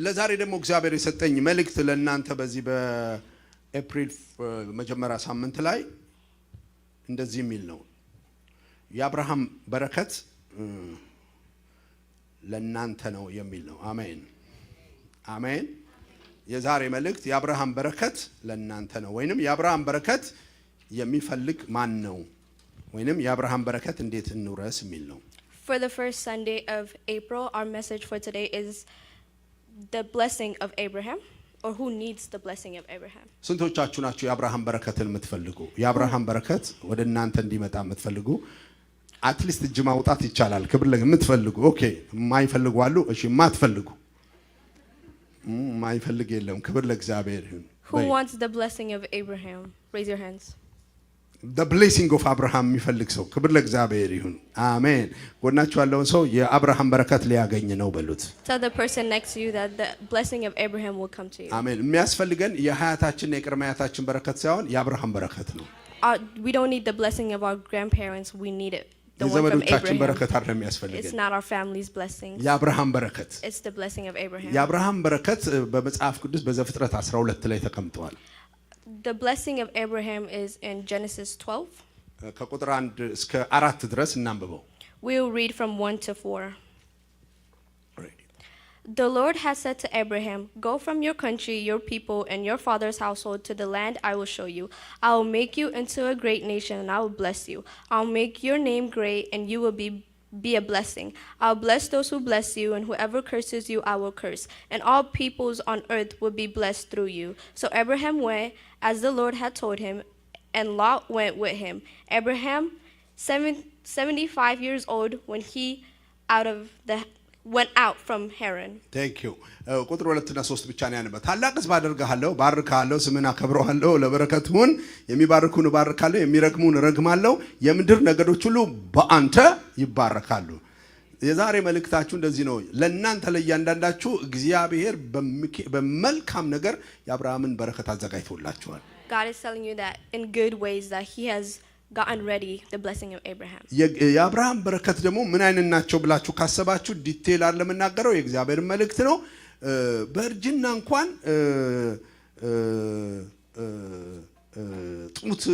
ለዛሬ ደግሞ እግዚአብሔር የሰጠኝ መልእክት ለእናንተ በዚህ በኤፕሪል መጀመሪያ ሳምንት ላይ እንደዚህ የሚል ነው። የአብርሃም በረከት ለእናንተ ነው የሚል ነው። አሜን አሜን። የዛሬ መልእክት የአብርሃም በረከት ለእናንተ ነው ወይንም የአብርሃም በረከት የሚፈልግ ማን ነው ወይንም የአብርሃም በረከት እንዴት እንውረስ የሚል ነው። For the first Sunday of April, our message for today is the blessing of Abraham, or who needs the blessing of Abraham. ስንቶቻችሁ ናችሁ የአብርሃም በረከትን የምትፈልጉ? የአብርሃም በረከት ወደ እናንተ እንዲመጣ የምትፈልጉ? አትሊስት እጅ ማውጣት ይቻላል። ክብር ለምትፈልጉ። ኦኬ፣ የማይፈልጉ አሉ። እሺ፣ የማትፈልጉ የማይፈልግ የለም። ክብር ለእግዚአብሔር ይሁን። Who wants the blessing of Abraham? Raise your hands. The blessing of Abraham የሚፈልግ ሰው ክብር ለእግዚአብሔር ይሁን። አሜን። ጎናችሁ ያለውን ሰው የአብርሃም በረከት ሊያገኝ ነው በሉት። Tell the person next to you that the blessing of Abraham will come to you. አሜን። የሚያስፈልገን የሀያታችንና የቅድመ-አያታችን በረከት ሳይሆን የአብርሃም በረከት ነው። We don't need the blessing of our grandparents. We need it. The one from የዘመዶቻችን በረከት አይደለም የሚያስፈልገን። It's not our family's blessings. የአብርሃም በረከት። It's the blessing of Abraham. የአብርሃም በረከት በመጽሐፍ ቅዱስ በዘፍጥረት 12 ላይ ተቀምጧል። The blessing of Abraham is in Genesis 12. ከቁጥር 1 እስከ 4 ድረስ እናንብበው። We'll read from 1 to 4. The Lord has said to Abraham, "Go from your country, your people, and your father's household to the land I will show you. I will make you into a great nation, and I will bless you. I'll make your name great, and you will be a blessing. I'll bless those who bless you, and whoever curses you, I will curse. And all peoples on earth will be blessed through you." So Abraham went as the Lord had told him, and Lot went with him. Abraham, 75 years old, when he went out from Haran. Thank you. ቁጥር 2 እና 3 ብቻ ነው ያነበው። ታላቅ ሕዝብ አደርግሃለሁ፣ ባርክሃለሁ፣ ስምን አከብረዋለሁ፣ ለበረከት ሁን፣ የሚባርኩን ባርካለሁ፣ የሚረግሙን ረግማለሁ፣ የምድር ነገዶች ሁሉ በአንተ ይባረካሉ። የዛሬ መልእክታችሁ እንደዚህ ነው። ለእናንተ ለእያንዳንዳችሁ እግዚአብሔር በመልካም ነገር የአብርሃምን በረከት አዘጋጅቶላችኋል። God is telling you that in good ways that he has gotten ready the blessing of Abraham. የአብርሃም በረከት ደግሞ ምን አይነት ናቸው ብላችሁ ካሰባችሁ ዲቴል አለ መናገረው የእግዚአብሔር መልእክት ነው። በእርጅና እንኳን ጡት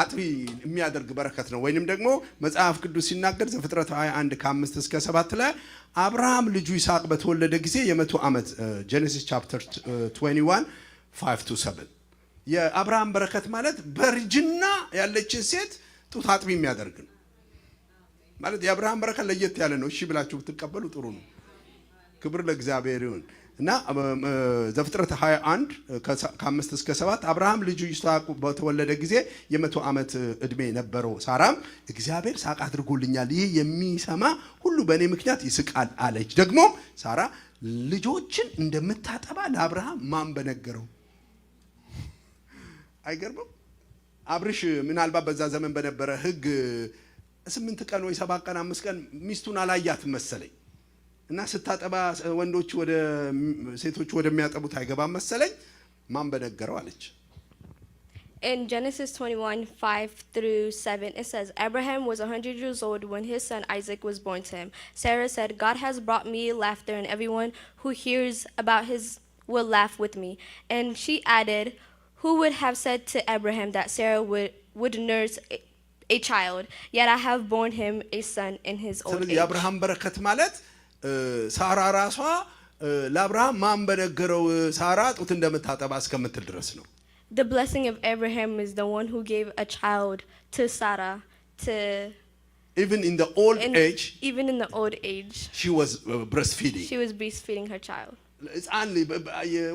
አጥቢ የሚያደርግ በረከት ነው። ወይንም ደግሞ መጽሐፍ ቅዱስ ሲናገር ዘፍጥረት 21 ከ5 እስከ 7 ላይ አብርሃም ልጁ ይስሐቅ በተወለደ ጊዜ የ100 ዓመት ጄኔሲስ ቻፕተር 21 5 to 7 የአብርሃም በረከት ማለት በእርጅና ያለችን ሴት ጡት አጥቢ የሚያደርግ ነው ማለት የአብርሃም በረከት ለየት ያለ ነው። እሺ ብላችሁ ብትቀበሉ ጥሩ ነው። ክብር ለእግዚአብሔር ይሁን። እና ዘፍጥረት 21 ከ5 እስከ 7 አብርሃም ልጁ ይስሐቅ በተወለደ ጊዜ የ100 ዓመት እድሜ ነበረው። ሳራም እግዚአብሔር ሳቅ አድርጎልኛል፣ ይህ የሚሰማ ሁሉ በእኔ ምክንያት ይስቃል አለች። ደግሞ ሳራ ልጆችን እንደምታጠባ ለአብርሃም ማን በነገረው? አይገርምም? አብርሽ ምናልባት በዛ ዘመን በነበረ ሕግ 8 ቀን ወይ 7 ቀን 5 ቀን ሚስቱን አላያት መሰለኝ እና ስታጠባ ወንዶች ወደ ሴቶች ወደሚያጠቡት አይገባም መሰለኝ ማን በነገረው አለች። In Genesis 21:5 through 7 it says Abraham was 100 years old when his son Isaac was born to him. Sarah said, "God has brought me laughter and everyone who hears about his will laugh with me." And she added, "Who would have said to Abraham that Sarah would nurse a child? Yet I have borne him a son in his old age." የአብርሃም በረከት ማለት ሳራ ራሷ ለአብርሃም ማን በነገረው ሳራ ጡት እንደምታጠባ እስከምትል ድረስ ነው። The blessing of Abraham is the one who gave a child to Sarah to even in the old age she was breastfeeding. She was breastfeeding her child. ሕፃን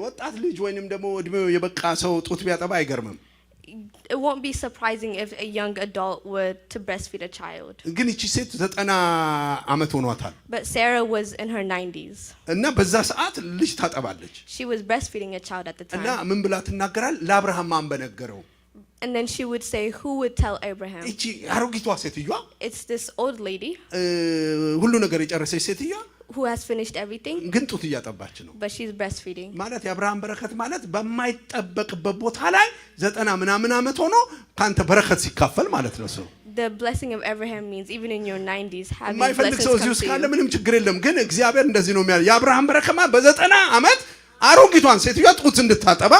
ወጣት ልጅ ወይንም ደግሞ እድሜው የበቃ ሰው ጡት ቢያጠባ አይገርምም። It won't be surprising if a young adult were to breastfeed a child. ግን እቺ ሴት 90 ዓመት ሆኗታል። But Sarah was in her 90s. እና በዛ ሰዓት ልጅ ታጠባለች። She was breastfeeding a child at the time. እና ምን ብላ ትናገራል? ለአብርሃም ማን በነገረው? And then she would say, "Who would tell Abraham?" እቺ አሮጊቷ ሴትየዋ It's this old lady ሁሉ ነገር የጨረሰች ሴትየዋ who has finished everything, ግን ጡት እያጠባች ነው። but she's breastfeeding. ማለት የአብርሃም በረከት ማለት በማይጠበቅበት ቦታ ላይ 90 ምናምን ዓመት ሆኖ ካንተ በረከት ሲካፈል ማለት ነው። ሰው The blessing of Abraham means even in your 90s having የማይፈልግ blessings ሰው እዚህ come ውስጥ to ካለ you. ምንም ችግር የለም። ግን እግዚአብሔር እንደዚህ ነው የሚያለው። የአብርሃም በረከማ በ90 ዓመት አሮጊቷን ሴትዮዋ ጡት እንድታጠባ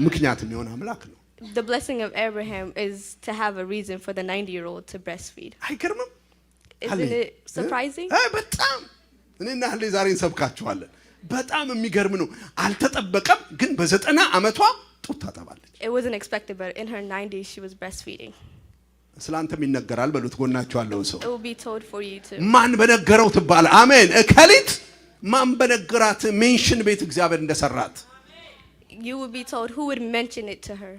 ምክንያት የሚሆን አምላክ ነው። The blessing of Abraham is to have a reason for the 90-year-old to breastfeed. አይገርምም? Isn't it surprising? በጣም እኔና ህሌ ዛሬ እንሰብካችኋለን። በጣም የሚገርም ነው። አልተጠበቀም፣ ግን በ90 ዓመቷ ጡት ታጠባለች። It wasn't expected, but in her 90s she was breastfeeding. ስላንተም ይነገራል በሉት ጎናችሁ ያለው ሰው። It will be told for you too. ማን በነገረው ትባል። አሜን። እከሊት ማን በነገራት ሜንሽን ቤት እግዚአብሔር እንደሰራት You would be told who would mention it to her.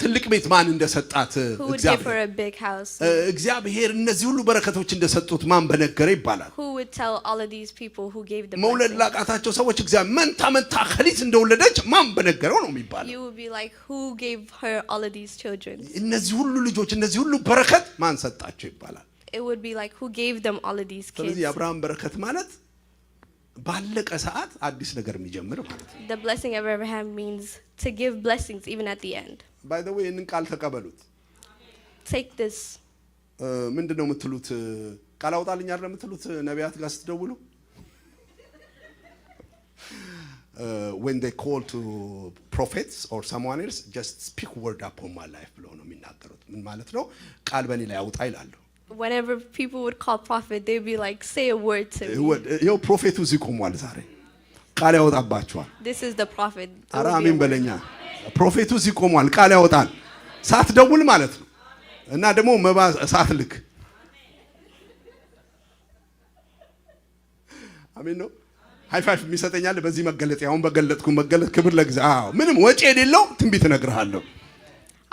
ትልቅ ቤት ማን እንደሰጣት Who would give her a big house. እግዚአብሔር እነዚህ ሁሉ በረከቶች እንደሰጡት ማን በነገረ ይባላል። Who would tell all of these people who gave the መውለድ blessing. ላቃታቸው ሰዎች እግዚአብሔር መንታ እከሊት እንደወለደች ማን በነገረው ነው የሚባለው። You would be like, who gave her all of these children? እነዚህ ሁሉ ልጆች እነዚህ ሁሉ በረከት ማን ሰጣቸው ይባላል። It would be like, who gave them all of these kids? ስለዚህ የአብርሃም በረከት ማለት ባለቀ ሰዓት አዲስ ነገር የሚጀምር ማለት ነው። The blessing of Abraham means to give blessings even at the end. by the way እንን ቃል ተቀበሉት። Take this. ምንድነው የምትሉት? ቃል አውጣልኝ አይደል የምትሉት ነቢያት ጋር ስትደውሉ when they call to prophets or someone else just speak word upon my life ብለው ነው የሚናገሩት። ምን ማለት ነው? ቃል በእኔ ላይ አውጣ ይላሉ። Whenever people would call prophet, they'd be like, say a word to me. ይኸው ፕሮፌቱ እዚህ ቆሟል። ዛሬ ቃል ያወጣባቸዋል። This is the prophet. ኧረ አሜን በለኛ። ፕሮፌቱ እዚህ ቆሟል። ቃል ያወጣል። ሳትደውል ማለት ነው። እና ደግሞ መባ ሳትልክ አሜን ነው። ሃይ ፋይቭ የሚሰጠኛል በዚህ መገለጥ ያውን በገለጥኩ መገለጥ ክብር ለእግዚአብሔር። አዎ ምንም ወጪ የሌለው ትንቢት እነግርሃለሁ።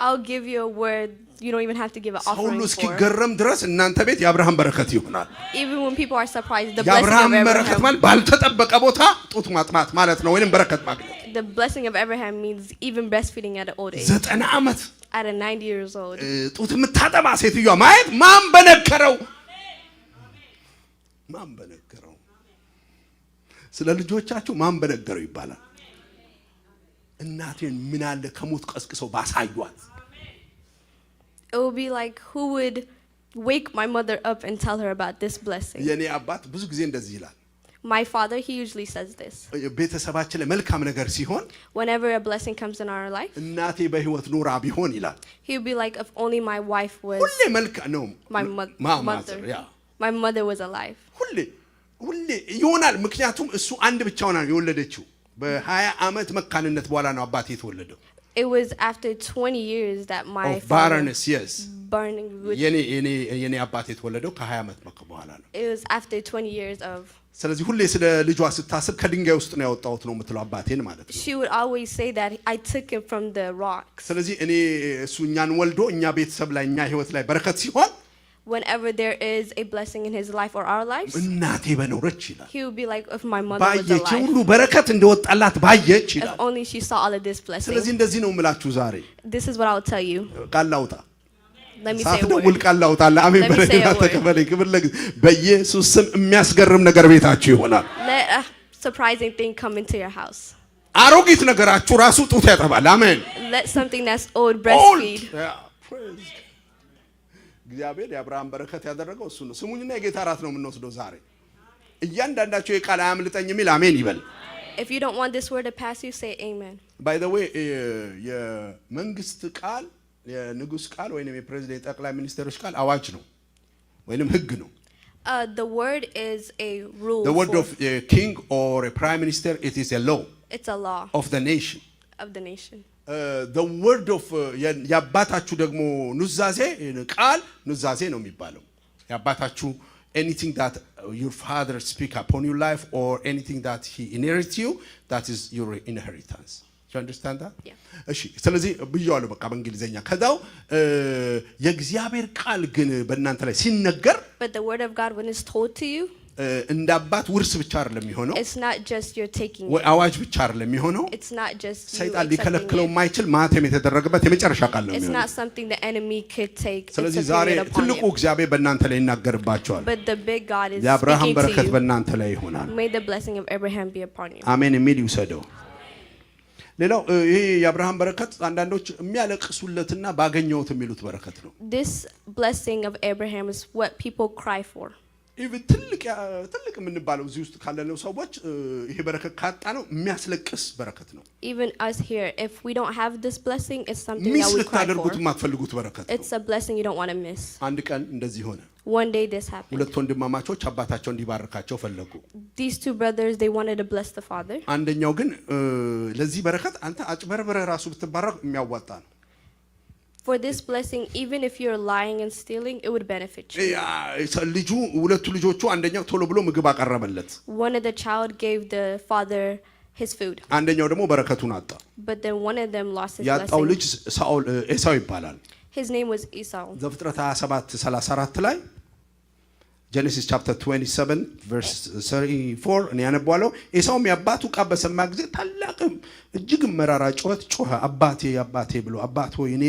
I'll give you a word you don't even have to give an offering ሁሉ for. እስኪገረም ድረስ እናንተ ቤት የአብርሃም በረከት ይሆናል። Even when people are surprised, the blessing of የአብርሃም በረከት Abraham. ማለት ባልተጠበቀ ቦታ ጡት ማጥማት ማለት ነው ወይንም በረከት ማግኘት። The blessing of Abraham means even breastfeeding at an old age. 90 ዓመት At a 90 years old. ጡት የምታጠባ ሴትዮዋ ማየት ማን በነገረው? ማን በነገረው? ስለ ልጆቻችሁ ማን በነገረው ይባላል። እናቴን ምን አለ ከሞት ቀስቅሰው ባሳዩት። It will be like, who would wake my mother up and tell her about this blessing? የኔ አባት ብዙ ጊዜ እንደዚህ ይላል። My father, he usually says this. ቤተሰባችን ላይ መልካም ነገር ሲሆን Whenever a blessing comes in our life, እናቴ በህይወት ኖራ ቢሆን ይላል። he would be like, if only my wife was, ሁሌ መልካም ነው። my mother, my mother was alive. ሁሌ ይሆናል። ምክንያቱም እሱ አንድ ብቻውን ነው የወለደችው። በ20 ዓመት መካንነት በኋላ ነው አባቴ የተወለደው። It was after 20 years that my father barrenness, yes. burning with, የኔ አባቴ የተወለደው ከ20 ዓመት በኋላ ነው። it was after 20 years of. ስለዚህ ሁሌ ስለ ልጇ ስታስብ ከድንጋይ ውስጥ ነው ያወጣሁት ነው የምትለው አባቴን ማለት ነው። She would always say that I took him from the rocks. ስለዚህ እኔ እሱ እኛን ወልዶ እኛ ቤተሰብ ላይ እኛ ህይወት ላይ በረከት ሲሆን Whenever there is a blessing in his life or our lives, እናቴ በኖረች ይላል። he would be like, if my mother was ባየች alive, ሁሉ በረከት እንደወጣላት ባየች if ይላል። only she saw all of this ስለዚህ blessing. እንደዚህ ነው የምላችሁ ዛሬ This is what I will tell you. ቃል ላውጣ። Let me say a ሳትደውል word. ቃል ላውጣልህ። አሜን Let me say a በረከት word. ተቀበለኝ። ክብር ለእግዚአብሔር። በኢየሱስ ስም የሚያስገርም ነገር ቤታችሁ ይሆናል። Let a surprising thing come into your house. አሮጊት ነገራችሁ ራሱ ጡት ያጠባል። አሜን። Let something that's old breastfeed. እግዚአብሔር የአብርሃም በረከት ያደረገው እሱ ነው። ስሙኝና የጌታ ራት ነው የምንወስደው ዛሬ። እያንዳንዳቸው የቃል አያምልጠኝ የሚል አሜን ይበል። If you don't want this word to pass you, say amen. by the way የመንግስት ቃል የንጉስ ቃል ወይንም የፕሬዝዳንት ጠቅላይ ሚኒስትሮች ቃል አዋጅ ነው ወይንም ህግ ነው። The word is a rule. The word of a king or a prime minister, it is a law. It's a law of the nation. of the nation. The word of ያባታችሁ ደግሞ ኑዛዜ ቃል ኑዛዜ ነው የሚባለው። ያባታችሁ anything that your father speak upon your life or anything that he inherits you, that is your inheritance. Do you understand that? Yeah. እሺ ስለዚህ ብየዋለሁ በቃ በእንግሊዘኛ። ከዛው የእግዚአብሔር ቃል ግን በእናንተ ላይ ሲነገር But the word of God, when it's told to you, እንደ አባት ውርስ ብቻ አይደለም የሚሆነው። it's not just you're taking ወይ it. አዋጅ ብቻ አይደለም የሚሆነው። It's not just you ሰይጣን accepting ሊከለክለው it. የማይችል ማህተም የተደረገበት የመጨረሻ ቃል ነው It's የሚሆነው። not something the enemy could take and ስለዚህ ዛሬ subdue it upon ትልቁ you. እግዚአብሔር በእናንተ ላይ ይናገርባቸዋል። But the big God is የአብርሃም speaking to በረከት you. በእናንተ ላይ ይሆናል። May the blessing of Abraham be upon you. አሜን የሚል ይውሰደው። ሌላው ይሄ የአብርሃም በረከት አንዳንዶች የሚያለቅሱለትና ባገኘውት የሚሉት በረከት ነው። This blessing of Abraham is what people cry for. ኢቭን ትልቅ የምንባለው እዚህ ውስጥ ካለነው ሰዎች ይሄ በረከት ካጣ ነው የሚያስለቅስ በረከት ነው። Even us here, if we don't have this blessing, it's something that we cry ታደርጉት for. የማትፈልጉት በረከት ነው። It's a blessing you don't want to miss. አንድ ቀን እንደዚህ ሆነ። One day this happened. ሁለት ወንድማማቾች አባታቸው እንዲባርካቸው ፈለጉ። These two brothers, they wanted to bless the father. አንደኛው ግን ለዚህ በረከት አንተ አጭበርብረህ ራሱ ብትባረክ የሚያዋጣ ነው። For this blessing, even if you're lying and stealing, it would benefit you. ልጁ ሁለቱ ልጆቹ አንደኛው ቶሎ ብሎ ምግብ አቀረበለት። One of the child gave the father his food. አንደኛው ደግሞ በረከቱን አጣ። But then one of them lost his ያጣው blessing. ልጅ ሳኦል ኤሳው ይባላል። His name was Esau. ዘፍጥረት 27:34 ላይ Genesis chapter 27 verse 34 እኔ ያነባዋለሁ። ኤሳውም የአባቱ ቃል በሰማ ጊዜ ታላቅም እጅግ መራራ ጩኸት ጮኸ። አባቴ አባቴ ብሎ አባት ሆይ እኔ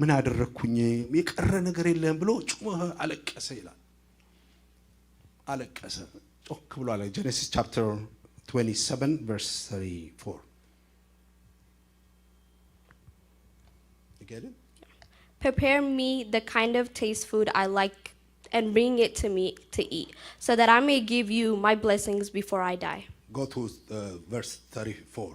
ምን አደረኩኝ? የቀረ ነገር የለም ብሎ ጮኸ፣ አለቀሰ ይላል። አለቀሰ ጮክ ብሎ አለ። Genesis chapter 27 verse 34 Again? Prepare me the kind of taste food I like and bring it to me to eat, so that I may give you my blessings before I die. Go to verse 34.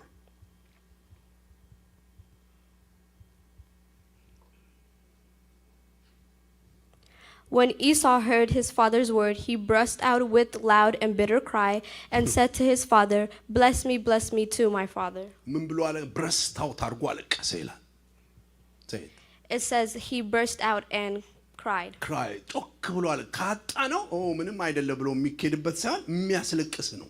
When Esau heard his father's word, he burst out with loud and bitter cry and said to his father, bless me too, my father. ምን ብሎ አለ? ብረስታው ታርጎ አለቀሰ ይላል። It says he burst out and cried. Cry. ጮክ ብሎ አለ። ካጣ ነው ምንም አይደለም ብሎ የሚኬድበት ሳይሆን የሚያስለቅስ ነው።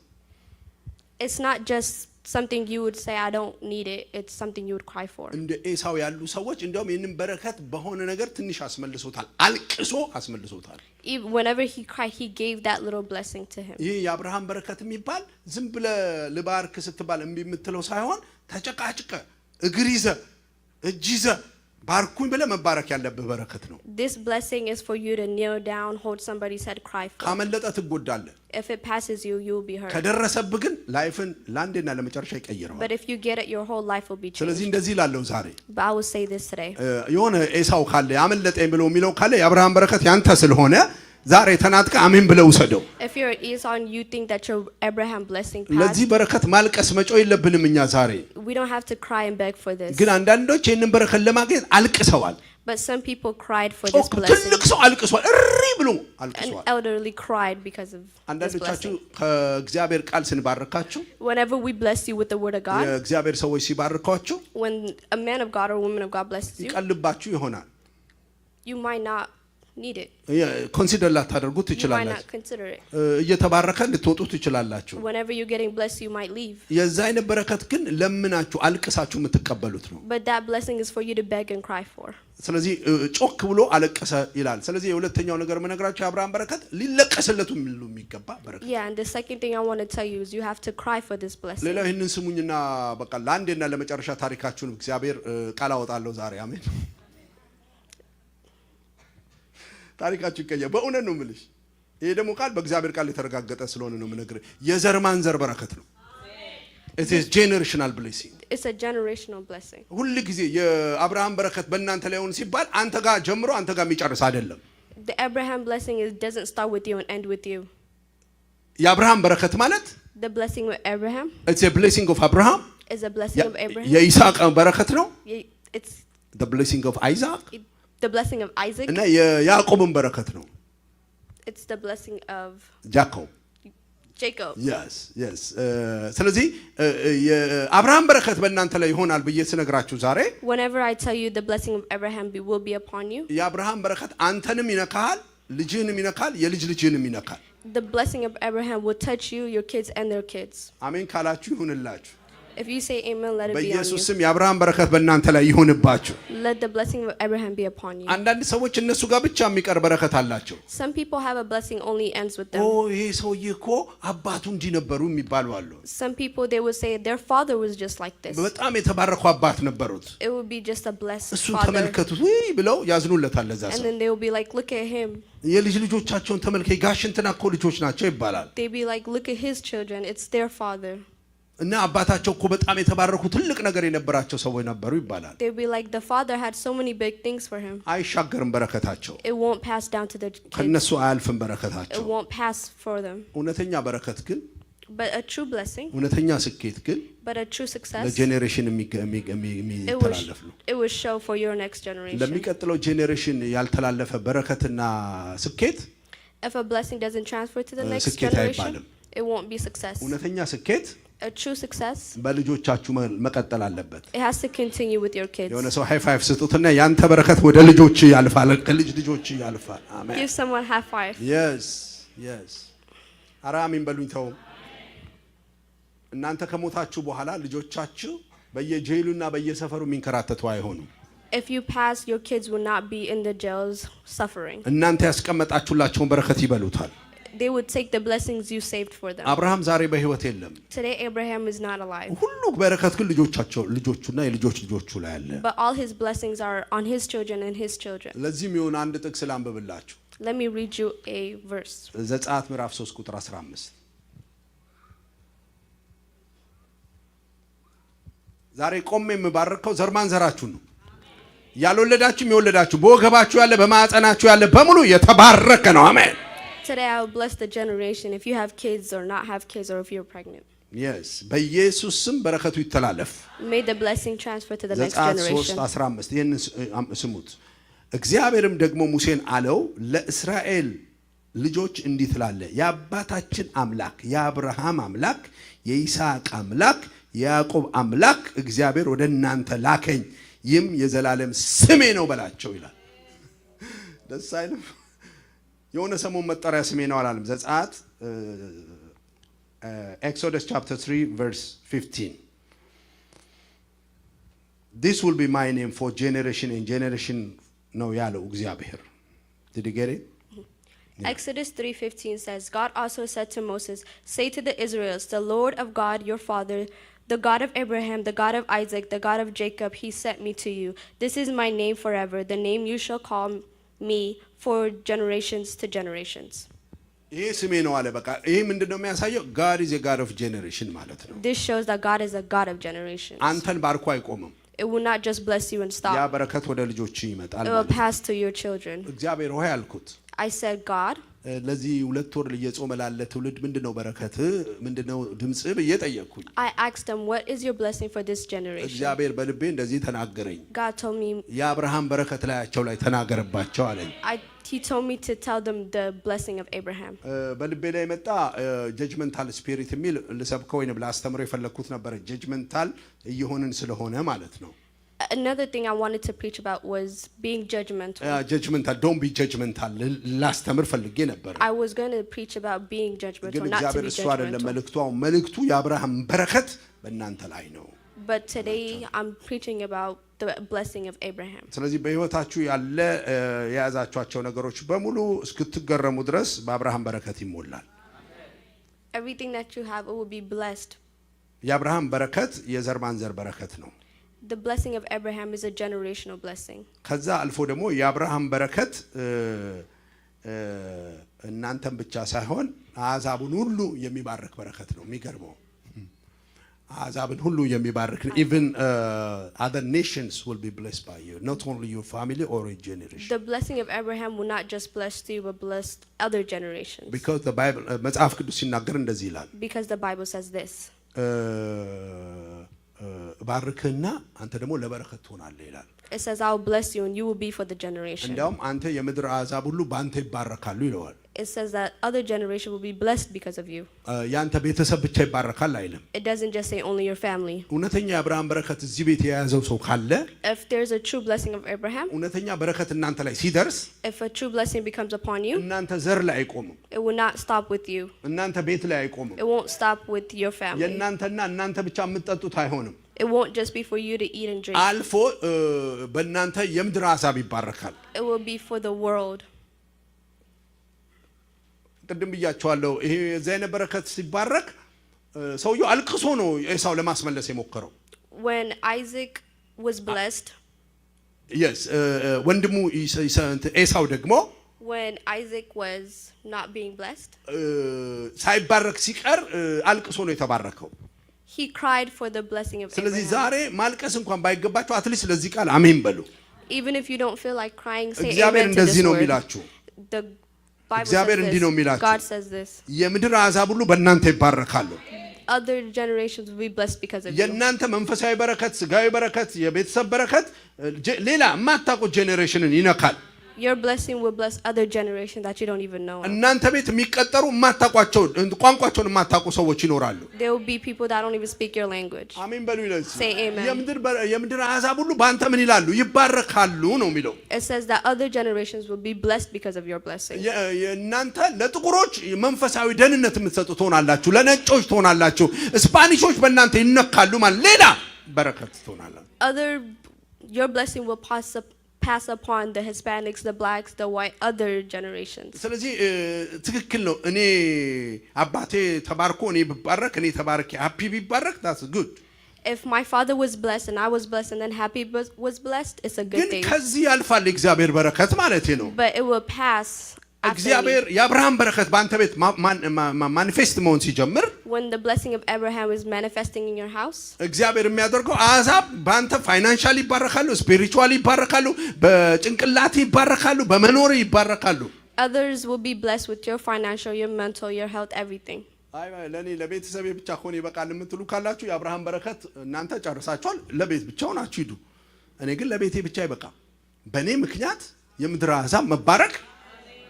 It's not just something you would say I don't need it. It's something you would cry for. እንደ ኤሳው ያሉ ሰዎች እንደውም ይሄንን በረከት በሆነ ነገር ትንሽ አስመልሶታል። አልቅሶ አስመልሶታል። Even whenever he cried, he gave that little blessing to him. ይሄ የአብርሃም በረከት የሚባል ዝም ብለ ልባርክ ስትባል እምቢ የምትለው ሳይሆን ተጨቃጭቀ እግር ይዘ እጅ ይዘ ባርኩኝ ብለ መባረክ ያለብህ በረከት ነው። This blessing is for you to kneel down, hold somebody's head, cry for. ካመለጠ ትጎዳለህ። If it passes you, you'll be hurt. ከደረሰብህ ግን ላይፍን ለአንዴና ለመጨረሻ ይቀይረዋል። But if you get it, your whole life will be ስለዚህ changed. እንደዚህ ላለው ዛሬ But I will say this today. የሆነ ኤሳው ካለ ያመለጠኝ ብሎ የሚለው ካለ የአብርሃም በረከት ያንተ ስለሆነ ዛሬ ተናጥቀ አሜን ብለው ውሰደው። If you're Esau and you think that your Abraham blessing ለዚህ passed, በረከት ማልቀስ መጮህ የለብንም እኛ ዛሬ። we don't have to cry and beg for this. ግን አንዳንዶች ይሄንን በረከት ለማግኘት አልቅሰዋል። But some people cried for this blessing. ትልቅ ሰው አልቅሷል፣ እሪ ብሎ An አልቅሷል። elderly cried because of this አንዳንዶቻችሁ blessing. ከእግዚአብሔር ቃል ስንባርካችሁ Whenever we bless you with the word of God, የእግዚአብሔር ሰዎች ሲባርኳችሁ when a man of God or woman of God blesses you, ይቀልባችሁ ይሆናል። you might not need it. ኮንሲደር ላታደርጉት You might ትችላላችሁ። not consider it. እየተባረከ ልትወጡ ትችላላችሁ። Whenever you're getting blessed, you might leave. የዛ አይነት በረከት ግን ለምናችሁ አልቅሳችሁ የምትቀበሉት ነው። But that blessing is for you to beg and cry for. ስለዚህ ጮክ ብሎ አለቀሰ ይላል። ስለዚህ የሁለተኛው ነገር መነግራችሁ የአብርሃም በረከት ሊለቀስለቱ የሚገባ በረከት። Yeah, and the second thing I want to tell you is you have to cry for this blessing. ሌላው ይህንን ስሙኝና በቃ ለአንዴና ለመጨረሻ ታሪካችሁን እግዚአብሔር ቃል አወጣለሁ ዛሬ አሜን። ታሪካችሁ ይቀየር። በእውነት ነው የምልሽ። ይሄ ደግሞ ቃል በእግዚአብሔር ቃል የተረጋገጠ ስለሆነ ነው የምነግርህ። የዘር ማንዘር በረከት ነው። It is generational blessing. It's a generational blessing. ሁሉ ጊዜ የአብርሃም በረከት በእናንተ ላይ ሆነ ሲባል አንተ ጋር ጀምሮ አንተ ጋር የሚጨርስ አይደለም። The Abraham blessing doesn't start with you and end with you. የአብርሃም በረከት ማለት The blessing with Abraham it's a blessing of Abraham. is a blessing of Abraham. የይስሐቅ በረከት ነው። It's the blessing of Isaac. the blessing of Isaac. እና የያዕቆብን በረከት ነው። It's the blessing of Jacob. Jacob. yes ስለዚህ የአብርሃም በረከት በእናንተ ላይ ይሆናል ብዬ ስነግራችሁ ዛሬ Whenever I tell you the blessing of Abraham will be upon you, የአብርሃም በረከት አንተንም ይነካል፣ ልጅህንም ይነካል፣ የልጅ ልጅህንም ይነካል። the blessing of Abraham will touch you, your kids and their kids. አሜን ካላችሁ ይሁንላችሁ። If you say amen, let it be on በኢየሱስ you. ስም የአብርሃም በረከት በእናንተ ላይ ይሁንባችሁ። Let the blessing of Abraham be upon you. አንዳንድ ሰዎች እነሱ ጋር ብቻ የሚቀር በረከት አላቸው። Some people have a blessing only ends with them. ይሄ ሰውዬ እኮ አባቱ እንዲህ ነበሩ የሚባሉ አሉ። Some people they would say their father was just like this. በጣም የተባረኩ አባት ነበሩት። It would be just a blessed እሱን father. ተመልከቱት ብለው ያዝኑለታል ለዛ And ሰው። then they will be like, look at him. የልጅ ልጆቻቸውን ተመልከይ ጋሽ እንትና እኮ ልጆች ናቸው ይባላል። They be like, look at his children. It's their father. እና አባታቸው እኮ በጣም የተባረኩ ትልቅ ነገር የነበራቸው ሰዎች ነበሩ ይባላል። They'll be like the father had so many big things for him. አይሻገርም በረከታቸው። It won't pass down to the kids. ከነሱ አያልፍም በረከታቸው። It won't pass for them. እውነተኛ በረከት ግን But a true blessing, እውነተኛ ስኬት ግን but a true success, ለጄኔሬሽን የሚተላለፍ ነው። it will show for your next generation. ለሚቀጥለው ጄኔሬሽን ያልተላለፈ በረከትና ስኬት If a blessing doesn't transfer to the next ስኬት generation, አይባልም። it won't be success. እውነተኛ ስኬት A true success, በልጆቻችሁ መቀጠል አለበት። it has to continue with your kids. የሆነ ሰው ሃይ ፋይቭ ስጡትና ያንተ በረከት ወደ ልጆች ያልፋል፣ ከልጅ ልጆች ያልፋል። አሜን። Give someone high five. yes ኧረ አሜን በሉኝ። ተው እናንተ ከሞታችሁ በኋላ ልጆቻችሁ በየጄሉና በየሰፈሩ የሚንከራተቱ አይሆኑም። If you pass, your kids will not be in the jails suffering. እናንተ ያስቀመጣችሁላቸውን በረከት ይበሉታል። They would take the blessings you saved for them. አብርሃም ዛሬ በህይወት የለም። Today Abraham is not alive. ሁሉ በረከት ግን ልጆቹና የልጆች ልጆቹ ላይ አለ። But all his blessings are on his children and his children. ለዚህም ይሁን አንድ ጥቅስ ላንብብላችሁ። Let me read you a verse. ዘጸአት ምዕራፍ 3 ቁጥር 15 ዛሬ ቆሜ የምባርከው ዘርማንዘራችሁ ነው። ያልወለዳችሁም የወለዳችሁ በወገባችሁ ያለ በማዕፀናችሁ ያለ በሙሉ የተባረከ ነው። አሜን። Today I will bless the generation if you have kids or not have kids or if you're pregnant. Yes, በኢየሱስ ስም በረከቱ ይተላለፍ። May the blessing transfer to the next ዘጸአት generation. 3:15 ይሄን ስሙት። እግዚአብሔርም ደግሞ ሙሴን አለው ለእስራኤል ልጆች እንዲህ ትላለህ የአባታችን አምላክ የአብርሃም አምላክ የይስሐቅ አምላክ የያዕቆብ አምላክ እግዚአብሔር ወደ እናንተ ላከኝ ይህም የዘላለም ስሜ ነው በላቸው ይላል። ደስ አይልም? የሆነ ሰሞን መጠሪያ ስሜ ነው አላለም። ዘጸአት Exodus chapter 3 verse 15 This will be my name for generation and generation ነው ያለው እግዚአብሔር። Did you get it? Exodus 3:15 says, God also said to Moses, say to the Israelites, the Lord of God, your father, the God of Abraham, the God of Isaac, the God of Jacob, he sent me to you. This is my name forever, the name you shall call me for generations to generations. ይሄ ስሜ ነው አለ። በቃ ይሄ ምንድነው የሚያሳየው? God is a God of generation ማለት ነው። This shows that God is a God of generations. አንተን ባርኮ አይቆምም። It will not just bless you and stop. ያ በረከት ወደ ልጆች ይመጣል It will pass to your children. እግዚአብሔር ሆይ አልኩት። I said, God, ለዚህ 2 ወር እየጾመ ላለ ትውልድ ምንድነው በረከት ምንድነው ድምጽ ብዬ ጠየቅኩኝ። I asked him, what is your blessing for this generation? እግዚአብሔር በልቤ እንደዚህ ተናገረኝ። God told me, የአብርሃም በረከት ላያቸው ላይ ተናገረባቸው አለኝ። he told me to tell them the blessing of Abraham. በልቤ ላይ መጣ ጀጅመንታል ስፒሪት የሚል ልሰብከው ወይንም ላስተምረው የፈለኩት ነበር። ጀጅመንታል እየሆንን ስለሆነ ማለት ነው። Another thing I wanted to preach about was being judgmental. Judgmental, don't be judgmental. ላስተምር ፈልጌ ነበር። I was going to preach about being judgmental, ግን not to እግዚአብሔር be እሱ አይደለም judgmental. መልእክቱ የአብርሃም በረከት በእናንተ ላይ ነው። But today I'm preaching about the blessing of Abraham. ስለዚህ በህይወታችሁ ያለ የያዛችኋቸው ነገሮች በሙሉ እስክትገረሙ ድረስ በአብርሃም በረከት ይሞላል። Everything that you have, it will be blessed. የአብርሃም በረከት የዘር ማንዘር በረከት ነው። The blessing of Abraham is a generational blessing. ከዛ አልፎ ደግሞ የአብርሃም በረከት እናንተም ብቻ ሳይሆን አሕዛብን ሁሉ የሚባርክ በረከት ነው። የሚገርመው አሕዛብን ሁሉ የሚባርክ ነው። Even other nations will be blessed by you, not only your family or a generation. The blessing of Abraham will not just bless you, but bless other generations. Because the Bible መጽሐፍ ቅዱስ ሲናገር እንደዚህ ይላል። Because the Bible says this. ባርክና አንተ ደግሞ ለበረከት ትሆናለህ ይላል። It says I will bless you and you will be for the generation. እንደውም አንተ የምድር አሕዛብ ሁሉ በአንተ ይባረካሉ ይለዋል። It says that other generation will be blessed because of you. ያንተ ቤተሰብ ብቻ ይባረካል አይልም። It doesn't just say only your family. እውነተኛ የአብርሃም በረከት እዚህ ቤት የያዘው ሰው ካለ If there's a true blessing of Abraham, እውነተኛ በረከት እናንተ ላይ ሲደርስ if a true blessing becomes upon you, እናንተ ዘር ላይ አይቆምም። it will not stop with you. እናንተ ቤት ላይ አይቆምም። It won't stop with your family. የእናንተና እናንተ ብቻ የምትጠጡት አይሆንም። It won't just be for you to eat and drink. አልፎ በእናንተ የምድር አሕዛብ ይባረካል። It will be for the world. ቅድም ብያቸዋለሁ። ይሄ የዚህ አይነት በረከት ሲባረክ ሰውየው አልቅሶ ነው ኤሳው ለማስመለስ የሞከረው። When Isaac was blessed, yes ወንድሙ ኤሳው ደግሞ when Isaac was not being blessed, ሳይባረክ ሲቀር አልቅሶ ነው የተባረከው። He cried for the blessing of ስለዚህ Abraham. ዛሬ ማልቀስ እንኳን ባይገባችሁ አትሊስት ለዚህ ቃል አሜን በሉ። Even if you don't feel like crying, say እግዚአብሔር amen to እንደዚህ this ነው word. የሚላችሁ። The Bible እግዚአብሔር እንዲህ ነው says this. የሚላችሁ። God says this. የምድር አሕዛብ ሁሉ በእናንተ ይባረካሉ። Other generations will be blessed because of you. የእናንተ መንፈሳዊ በረከት፣ ስጋዊ በረከት፣ የቤተሰብ በረከት ሌላ የማታውቁት ጄኔሬሽንን ይነካል። Your blessing will bless other generations that you don't even know. እናንተ ቤት የሚቀጠሩ የማታውቋቸው ቋንቋቸውን የማታውቁ ሰዎች ይኖራሉ። There will be people that don't even speak your language. አሜን በሉ ይላል። Say amen. የምድር አሕዛብ ሁሉ በአንተ ምን ይላሉ? ይባረካሉ ነው የሚለው። It says that other generations will be blessed because of your blessing. እናንተ ለጥቁሮች መንፈሳዊ ደህንነት የምትሰጡ ትሆናላችሁ፣ ለነጮች ትሆናላችሁ፣ ስፓኒሾች በእናንተ ይነካሉ ማለት ሌላ በረከት ትሆናላችሁ። Your blessing will pass upon the Hispanics, the blacks, the white, other generations. ስለዚህ ትክክል ነው። እኔ አባቴ ተባርኮ እኔ ብባረክ እኔ ተባርኬ ሃፒ ቢባረክ that's good. If my father was blessed and I was blessed and then happy was blessed, it's a good ግን thing. ከዚህ ያልፋል እግዚአብሔር በረከት ማለት ነው። But it will pass. እግዚአብሔር የአብርሃም በረከት በአንተ ቤት ማኒፌስት መሆን ሲጀምር When the blessing of Abraham is manifesting in your house, እግዚአብሔር የሚያደርገው አሕዛብ በአንተ ፋይናንሻሊ ይባረካሉ፣ ስፒሪቹዋሊ ይባረካሉ፣ በጭንቅላት ይባረካሉ፣ በመኖር ይባረካሉ። others will be blessed with your financial, your mental, your health, everything. አይ ለኔ ለቤተሰቤ ብቻ ሆነ ይበቃል የምትሉ ካላችሁ የአብርሃም በረከት እናንተ ጨርሳችኋል። ለቤት ብቻ ሆናችሁ ሂዱ። እኔ ግን ለቤቴ ብቻ አይበቃም። በእኔ ምክንያት የምድር አሕዛብ መባረክ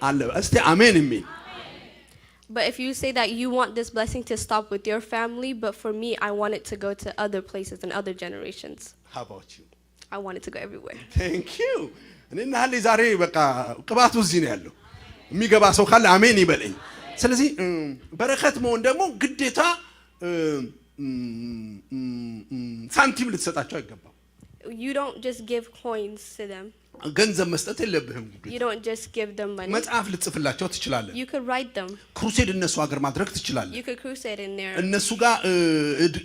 አለ። እስቲ አሜን የሚል። But if you say that you want this blessing to stop with your family, but for me, I want it to go to other places and other generations. How about you? I want it to go everywhere. Thank you. እኔና ሀሌ ዛሬ በቃ ቅባቱ እዚህ ነው ያለው። የሚገባ ሰው ካለ አሜን ይበለኝ። ስለዚህ በረከት መሆን ደግሞ ግዴታ ሳንቲም ልትሰጣቸው አይገባም። You don't just give coins to them. ገንዘብ መስጠት የለብህም። You don't just give them money. መጽሐፍ ልጽፍላቸው ትችላለህ። You could write them. ክሩሴድ እነሱ ሀገር ማድረግ ትችላለህ። You could crusade in there. እነሱ ጋር